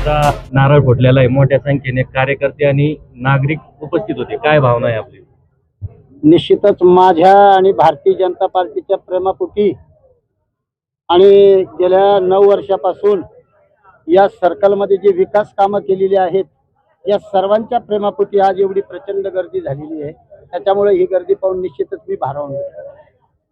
मोठा नारळ फोडलेला आहे. मोठ्या संख्येने कार्यकर्ते आणि नागरिक उपस्थित होते. काय भावना आहे आपली? निश्चितच माझ्या आणि भारतीय जनता पार्टीच्या प्रेमापोटी आणि गेल्या 9 वर्षापासून या सर्कलमध्ये जे विकास कामं केलेली आहेत, या सर्वांच्या प्रेमापोटी आज एवढी प्रचंड गर्दी झालेली आहे. त्याच्यामुळे ही गर्दी पाहून निश्चितच मी भारावून गेलो.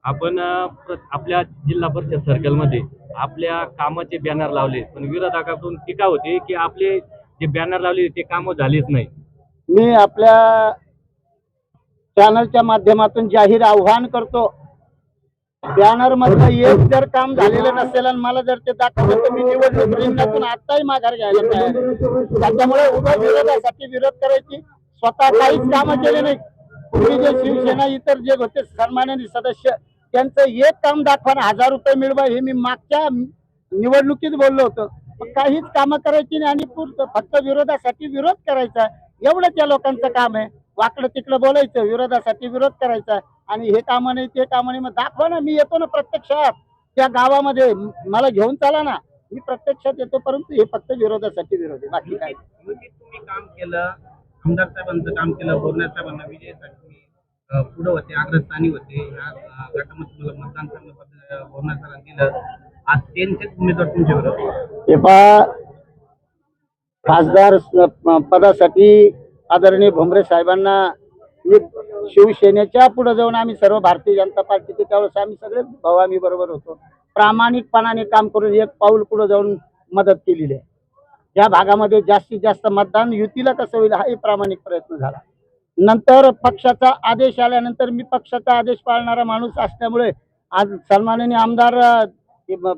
आपण आपल्या जिल्हा परिषद सर्कलमध्ये आपल्या कामाचे बॅनर लावले, पण विरोधकाकडून टीका होते की आपले जे बॅनर लावले ते कामं झालीच नाही. मी आपल्या चॅनलच्या माध्यमातून जाहीर आव्हान करतो, बॅनर मधलं एक जर काम झालेलं नसेल आणि मला जर ते दाखवलं तर मी निवडणूक रिंगणातून आताही माघार घ्यायला तयार आहे. त्याच्यामुळे उभ्या विरोधासाठी विरोध करायची, स्वतः काहीच कामं केले नाही. पूर्वी जे शिवसेना इतर जे होते सन्माननीय सदस्य, त्यांचं एक काम दाखवा, 1000 रुपये मिळवा, हे मी मागच्या निवडणुकीत बोललो होतो. पण काहीच कामं करायची नाही आणि फक्त विरोधासाठी विरोध करायचा, एवढंच या लोकांचं काम आहे. वाकडं तिकडं बोलायचं, विरोधासाठी विरोध करायचा आणि हे कामं नाही ते कामं नाही. मग दाखवा ना, मी येतो ना प्रत्यक्षात त्या गावामध्ये, मला घेऊन चला ना, मी प्रत्यक्षात येतो. परंतु हे फक्त विरोधासाठी विरोध आहे, बाकी काय. तुम्ही काम केलं, आमदार साहेबांचं काम केलं, बोरणे साहेबांना विजयासाठी पुढे होते, अग्रस्थानी होते. ह्या गटामध्ये तुम्हाला मतदान करण्याबद्दल बोरणे सरांनी दिलं. आज त्यांचेच उमेदवार तुमच्या विरोधात. हे पहा, खासदार पदासाठी आदरणीय भुमरे साहेबांना मी शिवसेनेच्या पुढे जाऊन, आम्ही सर्व भारतीय जनता पार्टीचे त्यावेळेस आम्ही सगळे भाऊ आम्ही बरोबर होतो, प्रामाणिकपणाने काम करून एक पाऊल पुढे जाऊन मदत केलेली आहे. या भागामध्ये जास्तीत जास्त मतदान युतीला कसं होईल हाही प्रामाणिक प्रयत्न झाला. नंतर पक्षाचा आदेश आल्यानंतर मी पक्षाचा आदेश पाळणारा माणूस असल्यामुळे आज सन्माननीय आमदार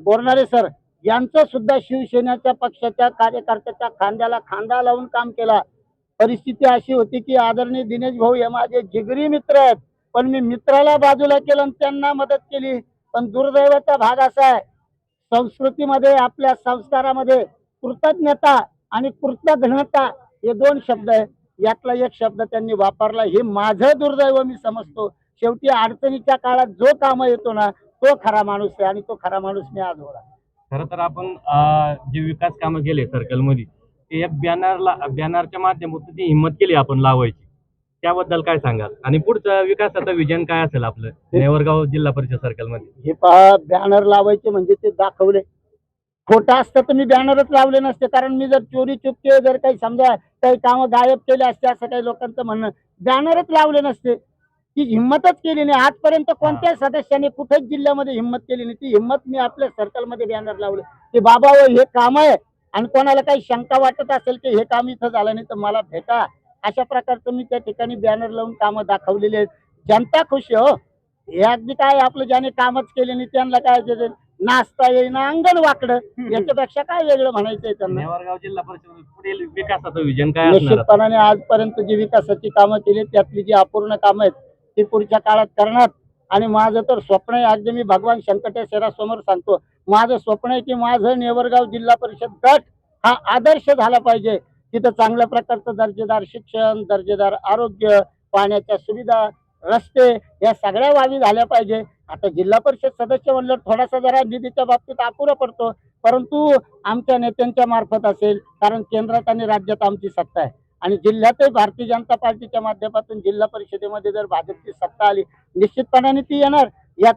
बोरणारे सर यांचं सुद्धा शिवसेनेच्या पक्षाच्या कार्यकर्त्याच्या खांद्याला खांदा लावून काम केला. परिस्थिती अशी होती की आदरणीय दिनेश भाऊ हे माझे जिगरी मित्र आहेत, पण मी मित्राला बाजूला केलं आणि त्यांना मदत केली. पण दुर्दैवाचा भाग असा आहे, संस्कृतीमध्ये आपल्या संस्कारामध्ये कृतज्ञता आणि कृतघ्नता हे 2 शब्द आहे. यातला एक शब्द त्यांनी वापरला, हे माझं दुर्दैव मी समजतो. शेवटी अडचणीच्या काळात जो काम येतो ना, तो खरा माणूस आहे आणि तो खरा माणूस मी आज होणार. खरं तर आपण जे विकास कामं केले सर्कलमध्ये, ते एक बॅनरच्या माध्यमातून ती हिंमत केली आपण लावायची, त्याबद्दल काय सांगाल? आणि पुढचं विकासाचं विजन काय असेल आपलं नेवरगाव जिल्हा परिषद सर्कलमध्ये? हे पहा, बॅनर लावायचे म्हणजे ते दाखवले. खोटं असतं तर मी बॅनरच लावले नसते, कारण मी जर चोरी चुपके जर काही समजा काही कामं गायब केले असते असं काही लोकांचं म्हणणं, बॅनरच लावले नसते. ती हिंमतच केली नाही आजपर्यंत, कोणत्याच सदस्याने कुठेच जिल्ह्यामध्ये हिंमत केली नाही. ती हिंमत मी आपल्या सर्कलमध्ये बॅनर लावले की बाबा हे काम आहे, आणि कोणाला काही शंका वाटत असेल की हे काम इथं झालं नाही तर मला भेटा, अशा प्रकारचं मी त्या ठिकाणी बॅनर लावून कामं दाखवलेली आहेत. जनता खुश आहे हो. हे अगदी काय आपलं ज्याने कामच केले नाही त्यांना काय नाचता येईना अंगण वाकडं, याच्यापेक्षा काय वेगळं म्हणायचंय त्यांना. नेवरगाव जिल्हा परिषद पुढील विकासाचं विजन काय असणार? निश्चितपणाने आजपर्यंत जी विकासाची कामं केली त्यातली जी अपूर्ण कामं आहेत ती पुढच्या काळात करणार. आणि माझं तर स्वप्न आहे, अगदी मी भगवान शंकटेश्वरासमोर सांगतो, माझं स्वप्न आहे की माझं नेवरगाव जिल्हा परिषद गट हा आदर्श झाला पाहिजे. तिथं चांगल्या प्रकारचं दर्जेदार शिक्षण, दर्जेदार आरोग्य, पाण्याच्या सुविधा, रस्ते या सगळ्या बाबी झाल्या पाहिजे. आता जिल्हा परिषद सदस्य म्हणलं थोडासा जरा निधीच्या बाबतीत अपुरा पडतो, परंतु आमच्या नेत्यांच्या मार्फत असेल, कारण केंद्रात आणि राज्यात आमची सत्ता आहे आणि जिल्ह्यातही भारतीय जनता पार्टीच्या माध्यमातून जिल्हा परिषदेमध्ये जर भाजपची सत्ता आली निश्चितपणाने ती येणार. या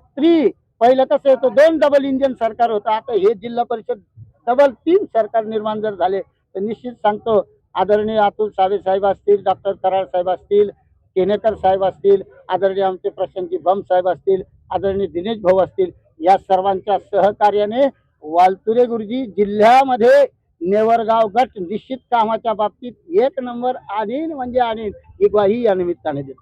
पहिलं कसं होतं 2 डबल इंजिन सरकार होतं, आता हे जिल्हा परिषद डबल 3 सरकार निर्माण जर झाले तर निश्चित सांगतो, आदरणीय अतुल सावे साहेब असतील, डॉक्टर कराड साहेब असतील, केनेकर साहेब असतील, आदरणीय आमचे प्रशांतजी बम साहेब असतील, आदरणीय दिनेश भाऊ असतील, या सर्वांच्या सहकार्याने वालतुरे गुरुजी जिल्ह्यामध्ये नेवरगाव गट निश्चित कामाच्या बाबतीत 1 नंबर आणीन म्हणजे आणीन, ही ग्वाही या निमित्ताने देतो.